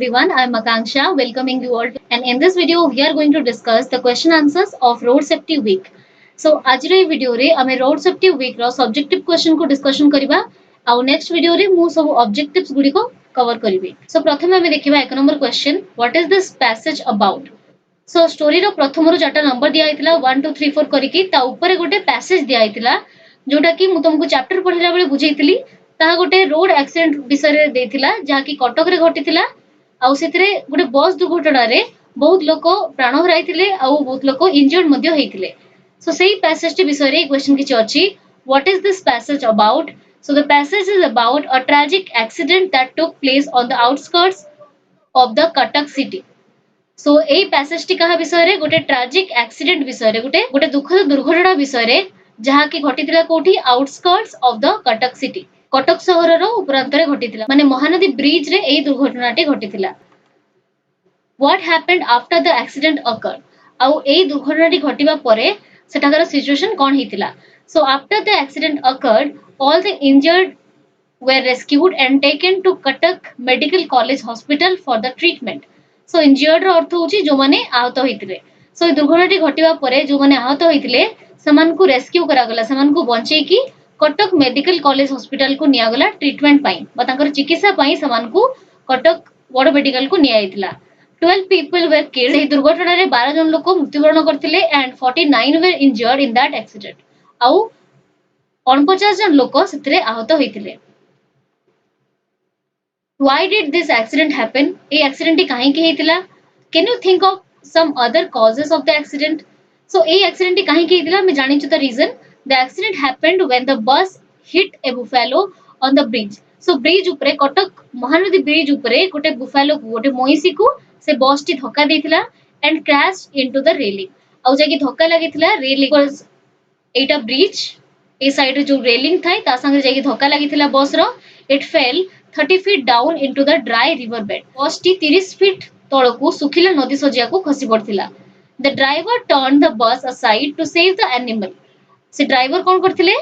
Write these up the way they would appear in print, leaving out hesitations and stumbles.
everyone. I'm Akanksha, welcoming you all. And in this video, we are going to discuss the question answers of Road Safety Week. So, आज रे video रे आमे road safety week रो subjective question को discussion करिबा आउ next video रे मु सब ऑब्जेक्टिव्स गुडी को कवर करिबी सो प्रथमे आमे देखिबा एक number question what is this passage about so story रो प्रथम रु चारटा नंबर दिया आइतिला 1 2 3 4 करिकी ता ऊपर गोटे पैसेज दिया आइतिला जोटा कि मु तुमको चैप्टर पढिला बेले बुझेइतिली ताहा गोटे रोड एक्सीडेंट विषय रे देथिला जहा कि कटक रे घटितिला आउ सेतरे गोटे बस दुर्घटना रे बहुत लोक प्राण हराइतिले आउ बहुत लोक इंजर्ड मध्ये होइतिले सो सेही पैसेज टी विषय रे क्वेश्चन किछ अछि what is this passage about so the passage is about a tragic accident that took place on the outskirts of the Cuttack city so AE passage T कहा विषय रे गोटे ट्रेजिक एक्सीडेंट विषय रे गोटे दुखद दुर्घटना विषय रे जहा कि घटितिला कोठी outskirts of the Cuttack city Cuttack सहर रो उपरांतरे घटितिला माने महानदी ब्रिज रे एई दुर्घटनाटी घटितिला what happened after the accident occurred आउ एई दुर्घटनाटी घटिबा परे सेटाकर सिचुएशन कोन हितिला so after the accident occurred all the injured were rescued and taken to Cuttack Medical College Hospital for the treatment. So injured रो अर्थ होची जो माने आहत होइतिले. So दुर्घटनाटी घटिबा परे जो माने आहत होइतिले समान को रेस्क्यू करा गला समान को बंचै की कटक मेडिकल कॉलेज हॉस्पिटल को निया गला ट्रीटमेंट पाई बा तांकर चिकित्सा पाई समान को कटक बड़ मेडिकल को निया आइतिला 12 people were killed एही दुर्घटना रे 12 जन लोक मृत्युवरण करथिले and 49 were injured in that accident आउ 49 जन लोक सेतरे आहत होइतिले Why did this accident happen? A accident kahin ki heitila? Can you think of some other causes of the accident? So a accident kahin ki heitila? मैं जानी छु the reason. The accident happened when the bus hit a buffalo on the bridge. So bridge उपरे Cuttack Mahanadi bridge उपरे गोटे buffalo को गोटे मोइसी को से बस टी धक्का देथिला and crashed into the railing. आउ जाकी धक्का लागिथिला railing was Etah bridge A side जो रेलिंग थाई ता संगे जाकी धक्का लागिथिला बस रो it fell 30 feet down into the dry river bed. बस टी 30 फीट तळकू सुखिला नदी सजिया को खसी पड़थिला. The driver turned the bus aside to save the animal. से ड्राइवर कोन करथिले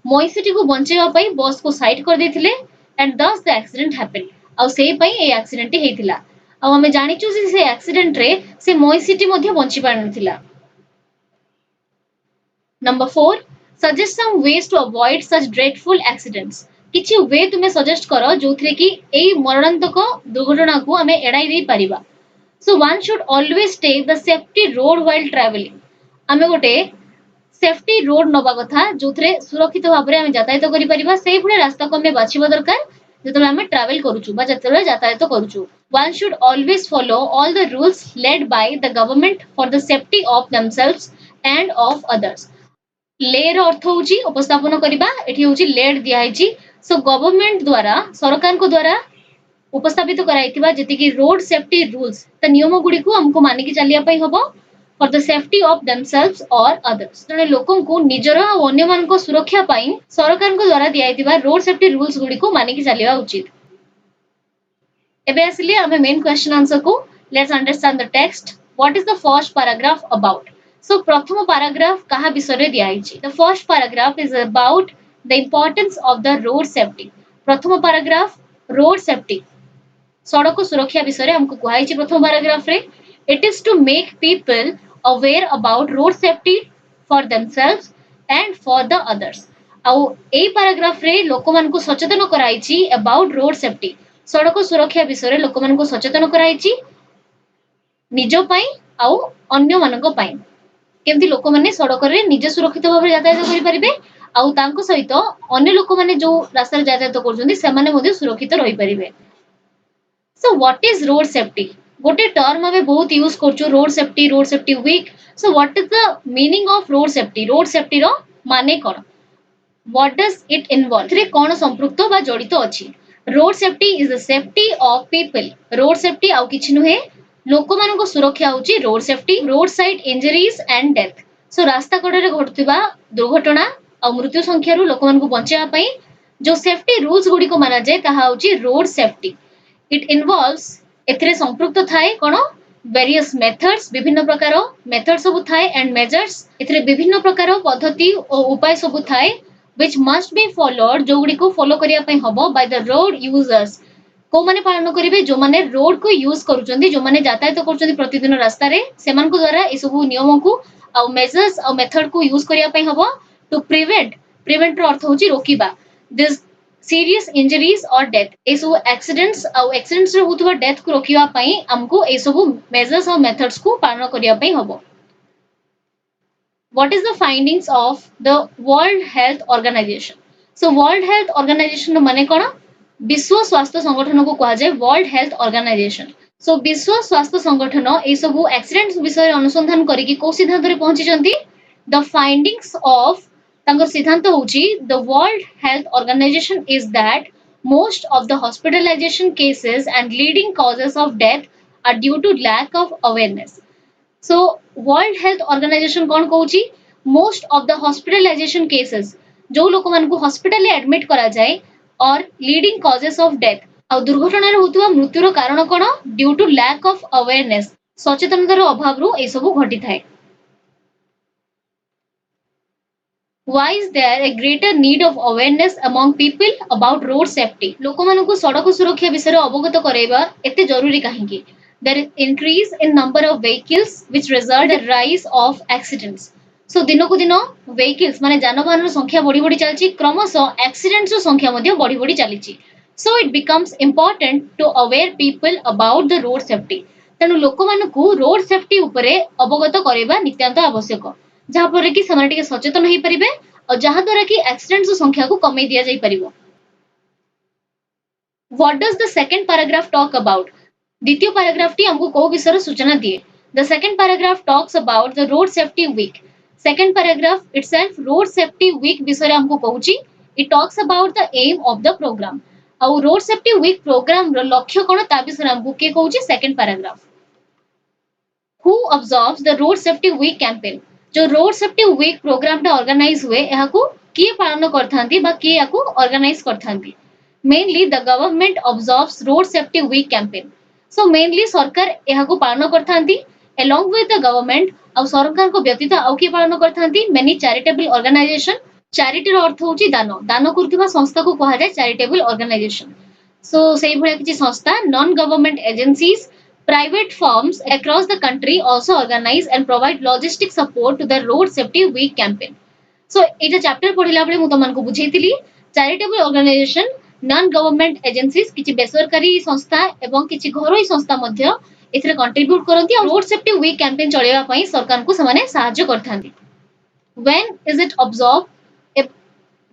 मोइसिटी को बंचेवा पई बस को साइड कर देथिले and thus the accident happened. आ सेही पई ए एक्सीडेंट हेतिला. आ हमें जानि छु से एक्सीडेंट रे से मोइसिटी मध्ये bunchy पारनथिला. Number 4 suggest some ways to avoid such dreadful accidents. किछि वे तुमे सजेस्ट करो जोथरे कि एई मरणांतक दुर्घटना को हमें एडाई दे परिबा so one should always take the safety road while travelling हमें गोटे सेफ्टी रोड नबा कथा जोथरे सुरक्षित भाबरे हमें यातायात करि परिबा सेही पुणे रास्ता को हमें बाछिबा दरकार जेतले हमें ट्रैवल करूछु बा जेतले यातायात करूछु one should always follow all the rules laid by the government for the safety of themselves and of others ले रो अर्थ होची उपस्थापन करिबा एठी होची लेड दिया हिची सो गवर्नमेंट द्वारा सरकार को द्वारा उपस्थापित कराइतिबा जति कि रोड सेफ्टी रूल्स त नियम गुडी को हमको मानि कि चलिया पई हबो for the safety of themselves और अदर्स जने लोकन को निजर और अन्य मान को सुरक्षा पाई सरकार को द्वारा दियाइतिबा रोड सेफ्टी रूल्स गुडी को मानि कि चलिया उचित एबे असली हमें मेन क्वेश्चन आंसर को let's understand the text what is the first paragraph about so प्रथम पैराग्राफ कहा विषय रे दियाइछि the first paragraph is about the importance of the road safety प्रथम पैराग्राफ रोड सेफ्टी सड़क सुरक्षा विषय रे हमको कहै छी प्रथम पैराग्राफ रे it is to make people aware about road safety for themselves and for the others आउ ए पैराग्राफ रे लोक मान को सचेतन कराई छी about road safety सड़क सुरक्षा विषय रे लोक मान को सचेतन कराई छी निजो पई आउ अन्य मानक पई केमति लोक माने सड़क रे निज सुरक्षित भाव यातायात करि परिबे आउ तांको सहित अन्य लोक माने जो रास्ता रे यातायात करछन्ती से माने मध्ये सुरक्षित रहि परिबे so what is road safety गोटे टर्म हमें बहुत यूज करछु road safety week so what is the meaning of road safety रो माने कोन व्हाट डज इट इन्वॉल्व रे कोन संपृक्त बा जडित अछि road safety is the safety of people road safety आउ किछि नुहे लोक मान को सुरक्षा होची road safety road side injuries and death so रास्ता कड़े रे घटुबा दुर्घटना आ मृत्यु संख्या रु लोक मान को बचाया पई जो सेफ्टी रूल्स गुडी को माना जाय ताहा होची रोड सेफ्टी इट इन्वॉल्व्स एथरे संपृक्त थाए कोन वेरियस मेथड्स विभिन्न प्रकार मेथड सब थाए एंड मेजर्स एथरे विभिन्न प्रकार पद्धति और उपाय सब थाए which must be followed जो गुडी को फॉलो करिया पई हबो बाय द रोड यूजर्स को माने पालन करिवे जो माने रोड को यूज करूचंदी जो माने यातायात करूचंदी प्रतिदिन रास्ता रे सेमान को द्वारा ए सब नियम को आ मेजर्स आ मेथड को यूज करिया पई हबो टू प्रिवेंट रो अर्थ होची रोकिबा दिस सीरियस इंजरीज और डेथ ए सब एक्सीडेंट्स रे होतबा डेथ को रोकिबा पई हमको ए सब मेजर्स और मेथड्स को पालन करिया पई हबो what is the findings of the World Health Organization? So World Health Organization माने कौन विश्व स्वास्थ्य संगठन को कहा जाए वर्ल्ड हेल्थ ऑर्गेनाइजेशन सो विश्व स्वास्थ्य संगठन ए सब एक्सीडेंट्स विषय अनुसंधान करिकी को सिद्धांत रे पहुंची जंती द फाइंडिंग्स ऑफ तांकर सिद्धांत होची the World health Organization is that most of the hospitalization cases and leading causes of death are due to lack of awareness so world health organization कौन कहूची most of the hospitalization cases जो लोक मानकु hospital में admit करा जाए और leading causes of death आ दुर्घटना रे होतुवा मृत्युर कारण कोन due to lack of awareness सचेतनतार अभाव रु ए सब घटी थाए Why is there a greater need of awareness among people about road safety? ଲୋକମାନଙ୍କୁ ସଡ଼କ ସୁରକ୍ଷା ବିଷୟରେ ଅବଗତ କରାଇବା ଏତେ ଜରୁରୀ କାହିଁକି? There is increase in number of vehicles which result in rise of accidents. So ଦିନକୁ ଦିନ vehicles ମାନେ ଯାନବାହନର ସଂଖ୍ୟା ବଢି ବଢି ଚାଲିଛି କ୍ରମଶଃ accidents ର ସଂଖ୍ୟା ମଧ୍ୟ ବଢି ବଢି ଚାଲିଛି. So it becomes important to aware people about the road safety. ତେଣୁ ଲୋକମାନଙ୍କୁ ରୋଡ ସେଫ୍ଟି ଉପରେ ଅବଗତ କରାଇବା ନିତ୍ୟାନ୍ତ ଆବଶ୍ୟକ. जहाँ पर कि समाने टिके सचेतन होई परिबे और जहाँ द्वारा कि एक्सीडेंट्स संख्या को कमे दिया जाई परिबो what does the second paragraph talk about द्वितीय पैराग्राफ टी हमको को विषय सूचना दिए the second paragraph talks about the road safety week second paragraph itself road safety week विषय हमको कहूची it talks about the aim of the program और रोड सेफ्टी वीक प्रोग्राम रो लक्ष्य कोन ता विषय हमको के कहूची second paragraph who observes the road safety week campaign जो रोड सेफ्टी वीक प्रोग्राम टा ऑर्गेनाइज हुए यहाँ को किए पालन करथांती बा किए याको ऑर्गेनाइज करथांती mainly the government observes road safety week campaign so mainly सरकार यहाँ को पालन करथांती along with the government और सरकार को व्यतीत आउ किए पालन करथांती मेनी चैरिटेबल ऑर्गेनाइजेशन चैरिटी रो अर्थ होची दान दान करथिबा संस्था को कहा जाय चैरिटेबल ऑर्गेनाइजेशन सो सेही भलिया किछि संस्था non government agencies Private firms across the country also organize and provide logistic support to the road safety week campaign. So, एटा चैप्टर पढ़िला बेले मु तमन को बुझेइतिली charitable organization non government agencies किछि बेसरकारी संस्था एवं किछि घरोई संस्था मध्य एथरे कंट्रीब्यूट करंती और रोड सेफ्टी वीक कैंपेन चलेबा पई सरकार को समाने सहायता करथांती. When is it observed?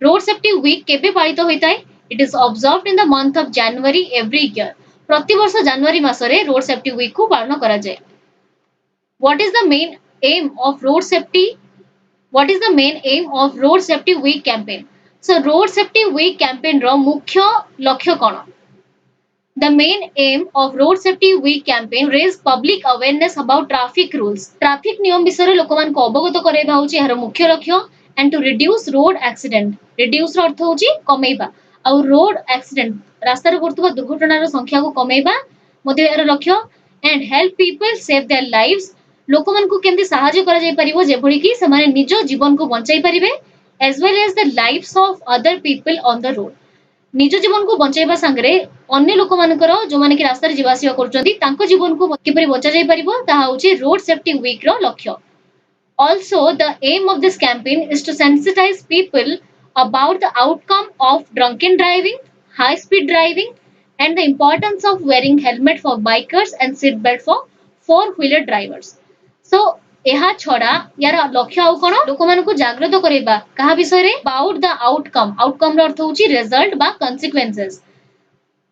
Road safety week केबे पालित होइताय? It is observed in the month of January every year. प्रति वर्ष जनवरी मासरे रोड सेफ्टी वीक को पालन करा जाए. What is the main aim of road safety? What is the main aim of road safety week campaign? So road safety week campaign रो मुख्य लक्ष्य कोन? The main aim of road safety week campaign raise public awareness about traffic rules. Traffic नियम विषय लोकमान को अवगत कराइबा होची एहर मुख्य लक्ष्य and to reduce road accident. Reduce रो अर्थ होची कमेइबा और रोड एक्सीडेंट रास्ता रे घटुवा दुर्घटनार संख्या को कमेइबा मध्ये एहर लक्ष्य and help people save their lives लोक मन को केमति सहायता करा जाय परिबो जे भली कि समाने निज जीवन को बंचाई परिबे as well as the lives of other people on the road निज जीवन को बंचाइबा संगरे अन्य लोक मानकर जो माने कि रास्ता रे जीवासिया करचंदी तांको जीवन को किपरि बचा जाय परिबो ताहा होची रोड सेफ्टी वीक रो लक्ष्य. Also the aim of this campaign is to sensitize people about the outcome of drunken driving, high-speed driving, and the importance of wearing helmet for bikers and seat belt for four-wheeler drivers. So, ଏହା ଛଡା यार लक्ष्य आउ कोन लोक मान को जागृत करेबा कहा विषय रे about the outcome रो अर्थ होची रिजल्ट बा consequences.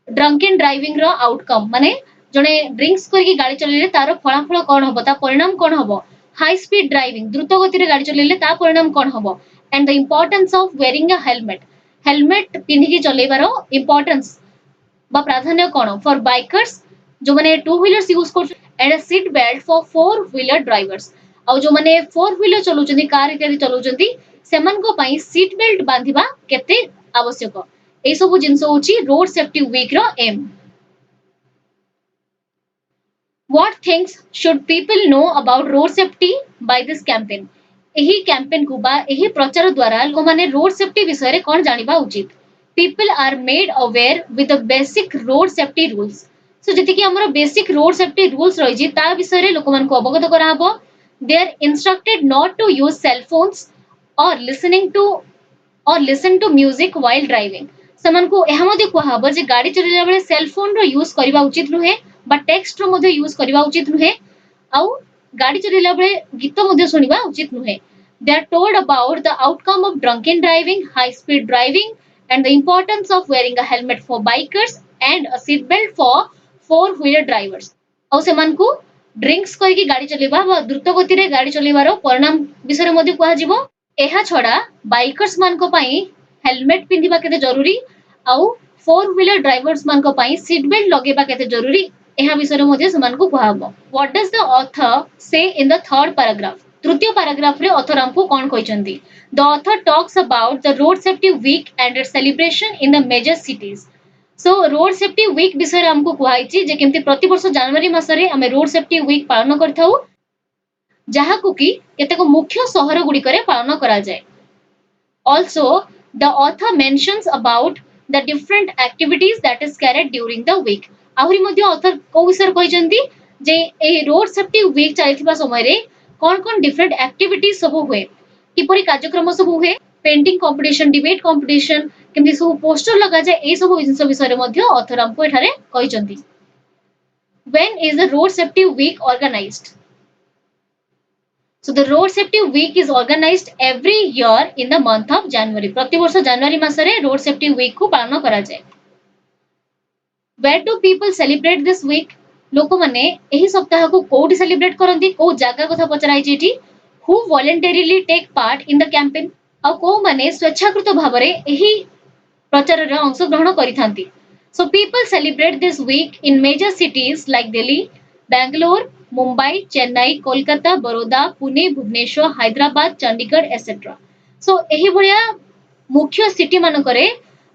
ड्रंकेन ड्राइविंग रो आउटकम माने जने ड्रिंक्स करके गाड़ी चलेले तार फलाफल कोन होबो ता परिणाम कोन होबो हाई स्पीड ड्राइविंग द्रुत गति रे गाड़ी चलेले ता परिणाम कोन होबो and the importance of wearing a helmet पिन्ही के चलेबारो importance बा प्राधान्य कोन for bikers जो माने टू व्हीलर्स यूज कर and a seat belt for four wheeler drivers और जो माने फोर व्हीलर चलौचंदी कार इत्यादि चलौचंदी सेमान को पई सीट बेल्ट बांधिबा केते आवश्यक ए सब जिंस होची रोड सेफ्टी वीक रो एम. What things should people know about road safety by this campaign? एही कैंपेन को बा एही प्रचार द्वारा लोक माने रोड सेफ्टी विषय रे कोन जानिबा उचित people are made aware with the basic road safety rules. So ଯେତିକି ଆମର basic road safety rules ରହିଛି ତା ବିଷୟରେ ଲୋକମାନଙ୍କୁ ଅବଗତ କରାହବ. They are instructed not to use cell phones or listen to music while driving. ସେମାନଙ୍କୁ ଏହା ମଧ୍ୟ କୁହାହବ ଯେ ଗାଡ଼ି ଚଲେଇଲା ବେଳେ ସେଲ୍ ଫୋନର ୟୁଜ୍ କରିବା ଉଚିତ ନୁହେଁ ବା ଟେକ୍ସଟର ମଧ୍ୟ ୟୁଜ୍ କରିବା ଉଚିତ ନୁହେଁ ଆଉ ଗାଡ଼ି ଚଲେଇଲା ବେଳେ ଗୀତ ମଧ୍ୟ ଶୁଣିବା ଉଚିତ ନୁହେଁ. They are told about the outcome of drunken driving, high speed driving, and the importance of wearing a helmet for bikers and a seat belt for four-wheeler drivers. ଆଉ ସେମାନଙ୍କୁ ଡ୍ରିଙ୍କ୍ସ କରିକି ଗାଡ଼ି ଚଲେଇବା ବା ଦ୍ରୁତ ଗତିରେ ଗାଡ଼ି ଚଲେଇବାର ପରିଣାମ ବିଷୟରେ ମଧ୍ୟ କୁହାଯିବ. ଏହା ଛଡ଼ା ବାଇକର୍ସ ମାନଙ୍କ ପାଇଁ ହେଲମେଟ ପିନ୍ଧିବା କେତେ ଜରୁରୀ ଆଉ ଫୋର୍ ହ୍ୱିଲର ଡ୍ରାଇଭର୍ସ ମାନଙ୍କ ପାଇଁ ସିଟ୍ ବେଲ୍ଟ ଲଗେଇବା କେତେ ଜରୁରୀ ଏହା ବିଷୟରେ ମଧ୍ୟ ସେମାନଙ୍କୁ କୁହାହବ. What does the author say in the third paragraph? ତୃତୀୟ ପାରାଗ୍ରାଫରେ ଅଥର ଆମକୁ କ'ଣ କହିଛନ୍ତି? The author talks about the road safety week and its celebration in the major cities. So road safety week ବିଷୟରେ ଆମକୁ କୁହାଯାଇଛି ଯେ କେମିତି ପ୍ରତିବର୍ଷ ଜାନୁଆରୀ ମାସରେ ଆମେ ରୋଡ ସେଫ୍ଟି ୱିକ୍ ପାଳନ କରିଥାଉ ଯାହାକୁ କି କେତେକ ମୁଖ୍ୟ ସହର ଗୁଡ଼ିକରେ ପାଳନ କରାଯାଏ. Also, the author mentions about the different activities that is carried during the week. ଆହୁରି ମଧ୍ୟ author କୋଉ ବିଷୟରେ କହିଛନ୍ତି ଯେ ଏହି ରୋଡ ସେଫ୍ଟି ୱିକ୍ ଚାଲିଥିବା ସମୟରେ କ'ଣ କ'ଣ ଡିଫରେଣ୍ଟ ଆକ୍ଟିଭିଟିଜ ସବୁ ହୁଏ କିପରି କାର୍ଯ୍ୟକ୍ରମ ସବୁ ହୁଏ ପେଣ୍ଟିଂ କମ୍ପିଟିସନ ଡିବେଟ୍ କମ୍ପିଟିସନ କେମିତି ସବୁ ପୋଷ୍ଟର ଲଗାଯାଏ ଏହି ସବୁ ଜିନିଷ ବିଷୟରେ ମଧ୍ୟ author ଆମକୁ ଏଠାରେ କହିଛନ୍ତି. When is the road safety week organized? So the road safety week is organized every year in the month of January. प्रतिवर्ष जनवरी मासरे road safety week को पालन कराଯାए. Where do people celebrate this week? ଲୋକମାନେ ଏହି ସପ୍ତାହକୁ କୋଉଠି ସେଲିବ୍ରେଟ୍ କରନ୍ତି କୋଉ ଜାଗା କଥା ପଚରାଇଛି ଏଠି who voluntarily take part in the campaign ଆଉ କୋଉମାନେ ସ୍ୱେଚ୍ଛାକୃତ ଭାବରେ ଏହି ପ୍ରଚାରରେ ଅଂଶଗ୍ରହଣ କରିଥାନ୍ତି. So people celebrate this week in major cities like Delhi, Bangalore, Mumbai, Chennai, Kolkata, Baroda, Pune, Bhubaneswar, Hyderabad, Chandigarh, etc. So ଏହି ଭଳିଆ ମୁଖ୍ୟ ସିଟି ମାନଙ୍କରେ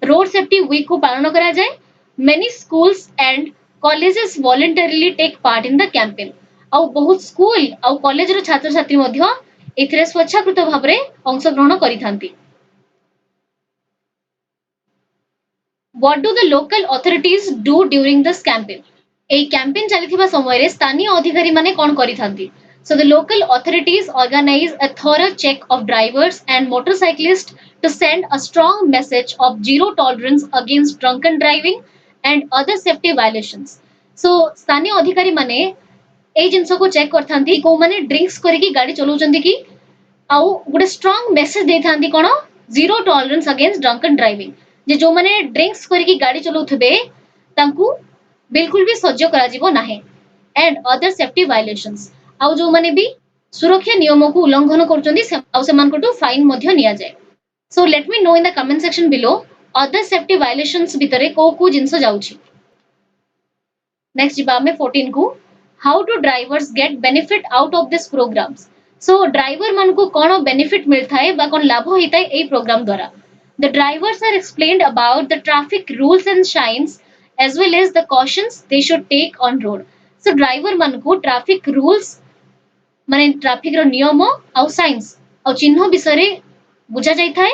ରୋଡ ସେଫ୍ଟି ୱିକ୍ କୁ ପାଳନ କରାଯାଏ. Many schools and colleges voluntarily take part in the campaign. ଆଉ ବହୁତ school ଆଉ କଲେଜର ଛାତ୍ରଛାତ୍ରୀ ମଧ୍ୟ ଏଥିରେ ସ୍ୱେଚ୍ଛାକୃତ ଭାବରେ ଅଂଶଗ୍ରହଣ କରିଥାନ୍ତି. What do the local authorities do during this campaign? এই ক্যাম্পেইন চালিଥିବା ସମୟରେ ସ୍ଥାନୀୟ ଅଧିକାରୀମାନେ କ'ଣ କରିଥାନ୍ତି? So the local authorities organize a thorough check of drivers and motorcyclists to send a strong message of zero tolerance against drunken driving and other safety violations. So ସ୍ଥାନୀୟ ଅଧିକାରୀମାନେ এই ଜିନିଷକୁ ଚେକ୍ କରିଥାନ୍ତି କୋଉମାନେ ଡ୍ରିଙ୍କ୍ସ କରିକି ଗାଡ଼ି ଚଲାଉଛନ୍ତି କି ଆଉ ଗୋଟେ ଷ୍ଟ୍ରଙ୍ଗ ମେସେଜ ଦେଇଥାନ୍ତି କ'ଣ ଜିରୋ ଟଲରେନ୍ସ ଅଗେନ୍ଷ୍ଟ ଡ୍ରଙ୍କନ୍ ଡ୍ରାଇଭିଂ ଯେ ଯୋଉମାନେ ଡ୍ରିଙ୍କ୍ସ କରିକି ଗାଡ଼ି ଚଲାଉଥିବେ ତାଙ୍କୁ बिल्कुल भी सह्य कराଯିବ ନାହିଁ and other safety violations ଆଉ ଯୋଉମାନେ ବି ସୁରକ୍ଷା ନିୟମକୁ ଉଲ୍ଲଂଘନ କରୁଛନ୍ତି ଆଉ ସେମାନଙ୍କଠୁ ଫାଇନ୍ ମଧ୍ୟ ନିଆଯାଏ. So let me know in the comment section below other safety violations ଭିତରେ କୋଉ କୋଉ ଜିନିଷ ଯାଉଛି. Next ଯିବା ଆମେ 14 କୁ how do drivers get benefit out of this programs. So driver ମାନଙ୍କୁ କ'ଣ benefit ମିଳିଥାଏ ବା କ'ଣ ଲାଭ ହେଇଥାଏ ଏହି ପ୍ରୋଗ୍ରାମ ଦ୍ୱାରା. The drivers are explained about the traffic rules and signs as well as the cautions they should take on road. So driver ମାନଙ୍କୁ traffic rules ମାନେ traffic ର ନିୟମ ଆଉ signs ଆଉ ଚିହ୍ନ ବିଷୟରେ ବୁଝା ଯାଇଥାଏ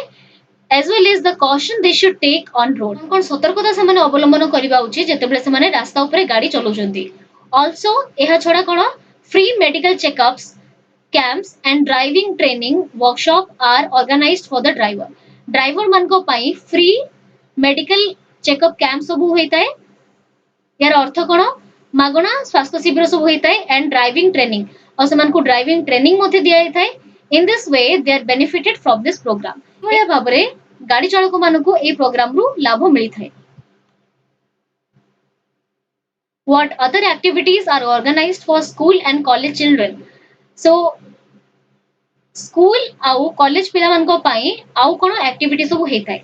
as well as the caution they should take on road. କ'ଣ ସତର୍କତା ସେମାନେ ଅବଲମ୍ବନ କରିବା ଉଚିତ ଯେତେବେଳେ ସେମାନେ ରାସ୍ତା ଉପରେ ଗାଡ଼ି ଚଲାଉଛନ୍ତି. Also ଏହା ଛଡ଼ା କ'ଣ free medical checkups, camps and driving training workshop are organized for the driver. Driver ମାନଙ୍କ ପାଇଁ free medical checkup camp ସବୁ ହୋଇଥାଏ. यार अर्थ କ'ଣ ମାଗଣା ସ୍ୱାସ୍ଥ୍ୟ ଶିବିର ସବୁ ହୋଇଥାଏ and driving training ଆଉ ସେମାନଙ୍କୁ driving training ମଧ୍ୟ ଦିଆଯାଇଥାଏ. In this way they are benefited from this program. ଏଭଳିଆ ଭାବରେ ଗାଡ଼ି ଚାଳକମାନଙ୍କୁ ଏହି ପ୍ରୋଗ୍ରାମରୁ ଲାଭ ମିଳିଥାଏ. What other activities are organized for school and college children? So school ଆଉ କଲେଜ ପିଲାମାନଙ୍କ ପାଇଁ ଆଉ କ'ଣ ଆକ୍ଟିଭିଟି ସବୁ ହେଇଥାଏ.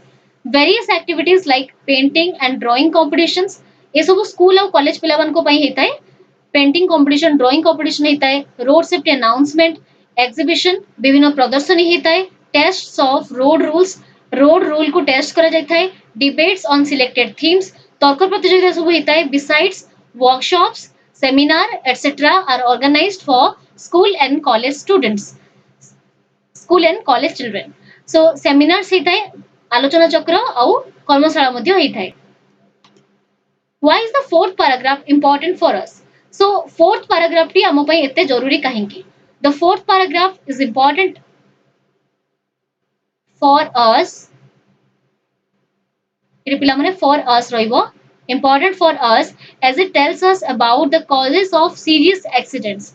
Various activities like painting and drawing competitions ଏସବୁ ସ୍କୁଲ ଆଉ କଲେଜ ପିଲାମାନଙ୍କ ପାଇଁ ହେଇଥାଏ. ପେଣ୍ଟିଂ କମ୍ପିଟିସନ ଡ୍ରଇଂ କମ୍ପିଟିସନ ହେଇଥାଏ. ରୋଡ ସେଫ୍ଟି ଆନାଉନ୍ସମେଣ୍ଟ ଏକ୍ସିବିସନ ବିଭିନ୍ନ ପ୍ରଦର୍ଶନୀ ହେଇଥାଏ. ଟେଷ୍ଟ ଅଫ୍ ରୋଡ ରୁଲକୁ ଟେଷ୍ଟ କରାଯାଇଥାଏ. ଡିବେଟ୍ସ ଅନ୍ ସିଲେକ୍ଟେଡ ଥିମ୍ସ ତର୍କ ପ୍ରତିଯୋଗିତା ସବୁ ହେଇଥାଏ. ବିସାଇଡ୍ସ workshops, seminar, etc. are organized for school and college students, school and college children. So seminars ହେଇଥାଏ आलोचना चक्र आउ कर्मशाला मध्य होई थाए. Why is the fourth paragraph important for us? So fourth paragraph T आम पई एते जरूरी काहेकि? The fourth paragraph is important for us. Eighty पिला माने for us रहिबो. Important for us as it tells us about the causes of serious accidents.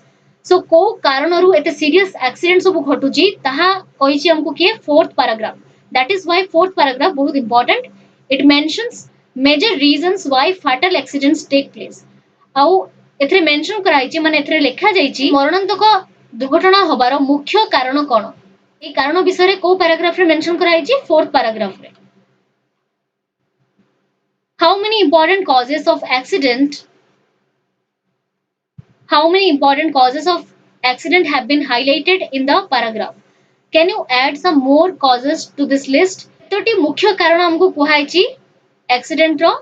So को कारणरू एते serious accident सब घटुची ताहा कहिछि हमकु के fourth paragraph. That is why fourth paragraph बहुत important. It mentions major reasons why fatal accidents take place. आउ एथरे mention कराइछि माने एथरे लेखा जाइछि मरणांतक दुर्घटना होबार मुख्य कारण कोन. ए कारण विषय को पैराग्राफ रे मेंशन कराइछि फोर्थ पैराग्राफ रे. How many important causes of accident have been highlighted in the paragraph? Can you add some more causes to this list? तोटी मुख्य कारण हमको कुहाइछि एक्सीडेंट रो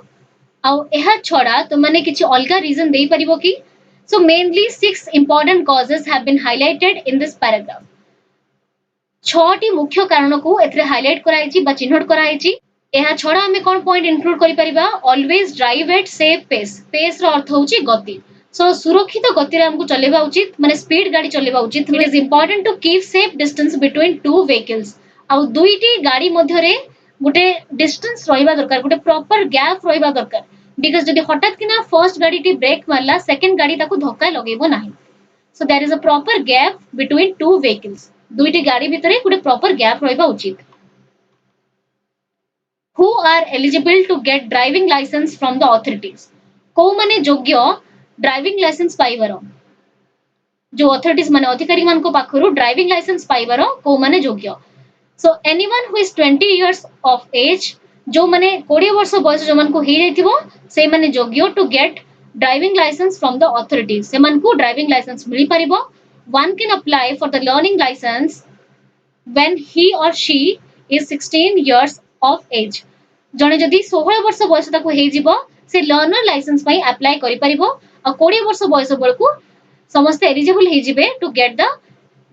आउ एहा छडा तो माने किछि अलगा रीजन देई परिबो कि? So mainly 6 important causes have been highlighted in this paragraph. 6टी मुख्य कारण को एथरे हाइलाइट कराइछि बा चिन्हट कराइछि. एहा छडा हमें कोन पॉइंट इंक्लूड करि परिबा? Always drive at safe pace. Pace रो अर्थ होछि गति. सो सुरक्षित गति रे हमकु चलेबा उचित माने स्पीड गाड़ी चलेबा उचित. It is important to keep safe distance between two vehicles. आउ दुईटी गाड़ी मध्य रे गुटे डिस्टेंस रहिबा दरकार, गुटे प्रॉपर गैप रहिबा दरकार. बिकॉज़ जदि हठात किना फर्स्ट गाड़ी टी ब्रेक मारला सेकंड गाड़ी ताकू धक्का लगेबो नाही. So there is a proper gap between two vehicles. दुईटी गाड़ी भितरे गुटे प्रॉपर गैप रहिबा उचित. Who are eligible to get driving license from the authorities? को माने योग्य ड्राइविंग लाइसेंस पाइबारो जो अथॉरिटीज माने अधिकारी मान को पाखरु ड्राइविंग लाइसेंस पाइबारो को माने योग्य. So anyone who is 20 years of age जो माने 20 वर्ष बयस जो मान को हे जाइथिबो से माने योग्य to get driving license from the authorities. से मान को ड्राइविंग लाइसेंस मिली परिबो. One can apply for the learning license when he or she is 16 years of age. जने जदि 16 वर्ष बयस ताको हे जिवो से लर्नर लाइसेंस पई अप्लाई करि परिबो. आ 20 वर्ष बयस बळकु समस्त एलिजिबल हे जिवे to get the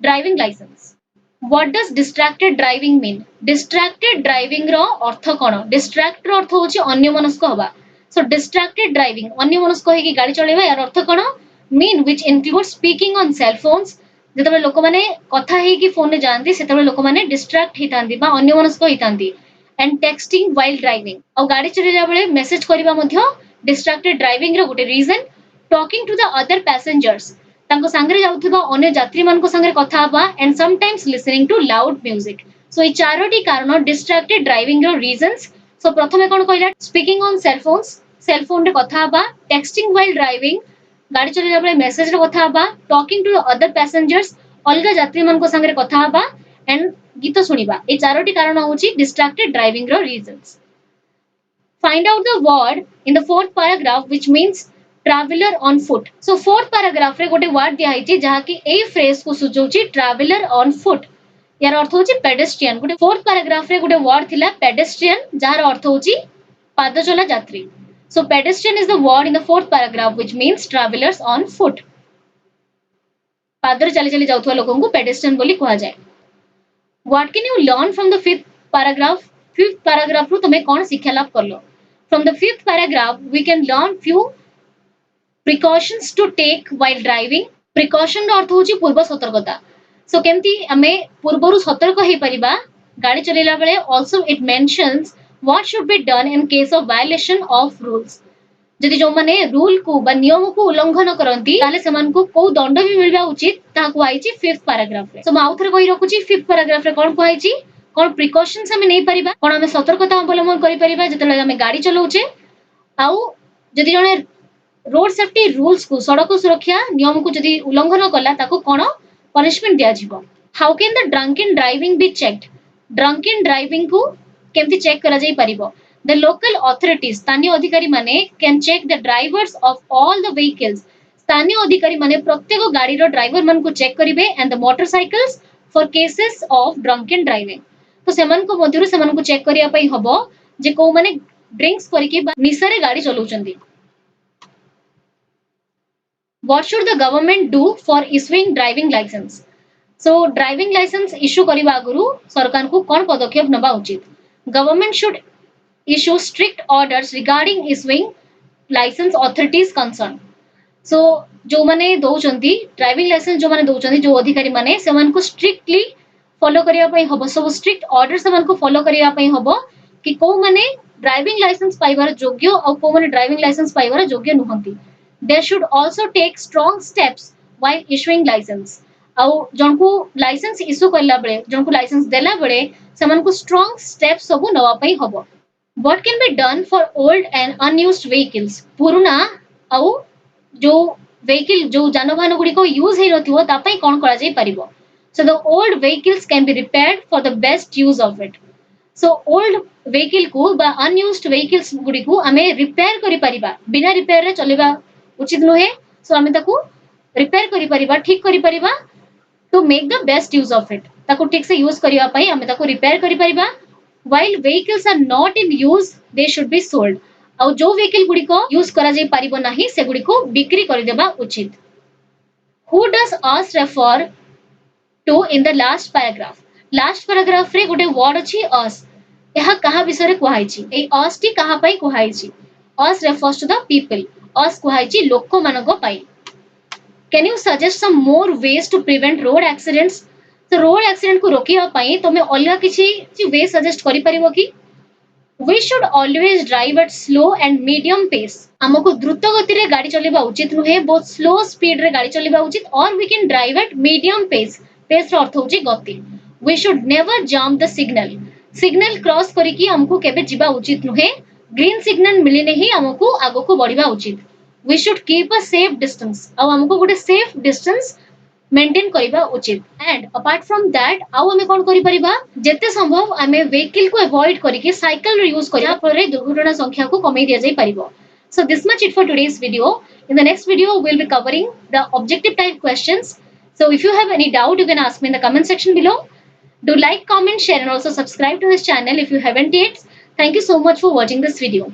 driving license. What does distracted driving mean? Distracted driving रो अर्थ कोन? Distract रो अर्थ होछि अन्यमनस्क होबा. So distracted driving अन्यमनस्क हे कि गाड़ी चलेबा यार अर्थ कोन? Mean which includes speaking on cell phones. जेतबे लोक माने कथा हे कि फोन ने जानती सेतबे लोक माने डिस्ट्रैक्ट हितांती बा अन्यमनस्क हितांती. एंड टेक्स्टिंग व्हाइल ड्राइविंग और गाड़ी चलेला बेले मेसेज करबा मध्य डिस्ट्रैक्टेड ड्राइविंग रो गुटे reason. Talking to the other passengers तांको संगे जाउथबा अन्य यात्री मान को संगे कथा हबा and sometimes listening to loud music. So ई चारोटी कारण डिस्ट्रैक्टेड ड्राइविंग रो रीजंस. सो प्रथमे कोन कहला speaking on cell phones cell phone रे कथा हबा, टेक्स्टिंग व्हाइल ड्राइविंग गाड़ी चलेला बेले मेसेज रे कथा हबा, talking to the other passengers अलगा यात्री मान को संगे कथा हबा एंड गीत सुनिबा. ए चारोटी कारण होची डिस्ट्रैक्टेड ड्राइविंग रो reasons. Find out the word in the fourth paragraph which means traveler on foot. So fourth paragraph रे गोटे वर्ड दिया हिची जहा कि ए फ्रेज को सुझौची traveler on foot. यार अर्थ होची pedestrian. गोटे fourth paragraph रे गोटे वर्ड थिला pedestrian जार अर्थ होची पादचला यात्री. So pedestrian is the word in the fourth paragraph which means travelers on foot. पादरे चली चली जाउथवा लोकन को pedestrian बोली कहा जाए. What can you learn from the fifth paragraph? Fifth paragraph रू तुम्हें कौन शिक्षा लाभ करलो? From the fifth paragraph we can learn few precautions to take while driving. Precaution रो अर्थ होची पूर्व सतर्कता. So केमती हमें पूर्वरु सतर्क हे परिबा गाड़ी चलेला बेले. Also it mentions what should be done in case of violation of rules. जदि जो माने रूल को बा नियम को उल्लंघन करंती ताले समान को को दंड भी मिलबा उचित ता कुआइची फिफ्थ पैराग्राफ रे. सो माउथरे कहि रखुची फिफ्थ पैराग्राफ रे कोन कुआइची कोन प्रिकॉशंस हमें नै परिबा कोन हमें सतर्कता अवलंबन करि परिबा जेतले हमें गाड़ी चलाउचे. आउ जदि जने रोड सेफ्टी रूल्स को सड़क सुरक्षा नियम को जदि उल्लंघन कला ताको कोन पनिशमेंट दिया जिवो. How can the drunken driving be checked? Drunken driving को केमती चेक करा जाई परिबो? The local authorities स्थानीय अधिकारी माने can check the drivers of all the vehicles. स्थानीय अधिकारी माने प्रत्येक गाड़ी रो ड्राइवर मन को चेक करिवे and the motorcycles for cases of drunken driving. तो सेमन को मध्यरु सेमन को चेक करिया पई हबो जे को माने ड्रिंक्स करिके निसारे गाड़ी चलाउचंदी. What should the government do for issuing driving license? So driving license issue करिवा आगुरु सरकार को कोन पदक्षेप नबा उचित? Government should issue strict orders regarding issuing license authorities concerned. सो जो माने दौरान ड्राइविंग लाइसेंस जो माने दौरान जो अधिकारी माने से मानको स्ट्रिक्टली फॉलो करिया पई हबो सब स्ट्रिक्ट ऑर्डर से मानको फॉलो करिया पई हबो कि को माने ड्राइविंग लाइसेंस पाइबार योग्य और को माने ड्राइविंग लाइसेंस पाइबार योग्य नुहंती they should also take strong steps while issuing license आउ जनको लाइसेंस इशू करला बेले जनको लाइसेंस देला बेले से मानको स्ट्रांग स्टेप्स सब नवा पई हबो what can be done for old and unused vehicles पुराना आउ जो vehicle जो जानवाहन गुड़ी को यूज ही नथिवो ता पई कोन करा जाई परिबो so the old vehicles can be repaired for the best use of it so old vehicle को बा unused vehicles गुड़ी को हमें रिपेयर करि परिबा बिना रिपेयर रे चलेबा उचित नहे सो हमें ताको रिपेयर करि परिबा ठीक करि परिबा to make the best use of it ताको ठीक से यूज करिया पई हमें ताको रिपेयर करि परिबा while vehicles are not in use they should be sold ଆଉ जो vehicle गुड़ी को यूज करा जाई परिबो नाही से गुड़ी को बिक्री करि देबा उचित who does us refer to in the last paragraph रे गोटे वर्ड अछि us यहा कहा विषय रे कुहाई छी ए us टी कहा पई कुहाई छी us refers to the people us कुहाई छी लोक मानको पई can you suggest some more ways to prevent road accidents तो रोड एक्सीडेंट को रोकिया पई तमे अलगा किछि वे सजेस्ट करि परिबो कि we should always drive at slow and medium pace हमको द्रुत गति रे गाड़ी चलेबा उचित नुहे बहुत स्लो स्पीड रे गाड़ी चलेबा उचित और we can drive at medium pace pace रो अर्थ होची गति we should never jump the signal cross करिकि हमको केबे जिबा उचित नुहे ग्रीन सिग्नल मिलिने ही हमको आगो को बढ़िबा उचित we should keep a safe distance आ हमको गोटे सेफ डिस्टेंस मेंटेन करिबा उचित एंड अपार्ट फ्रॉम दैट आउ हमें कोन करि परिबा जेते संभव हमें व्हीकल को अवॉइड करिके साइकिल रे यूज करिया पर दुर्घटना संख्या को कमे दिया जाई परिबो so this much it for today's video in the next video we'll be covering the objective type questions so if you have any doubt you can ask me in the comment section below do like comment share and also subscribe to this channel if you haven't yet thank you so much for watching this video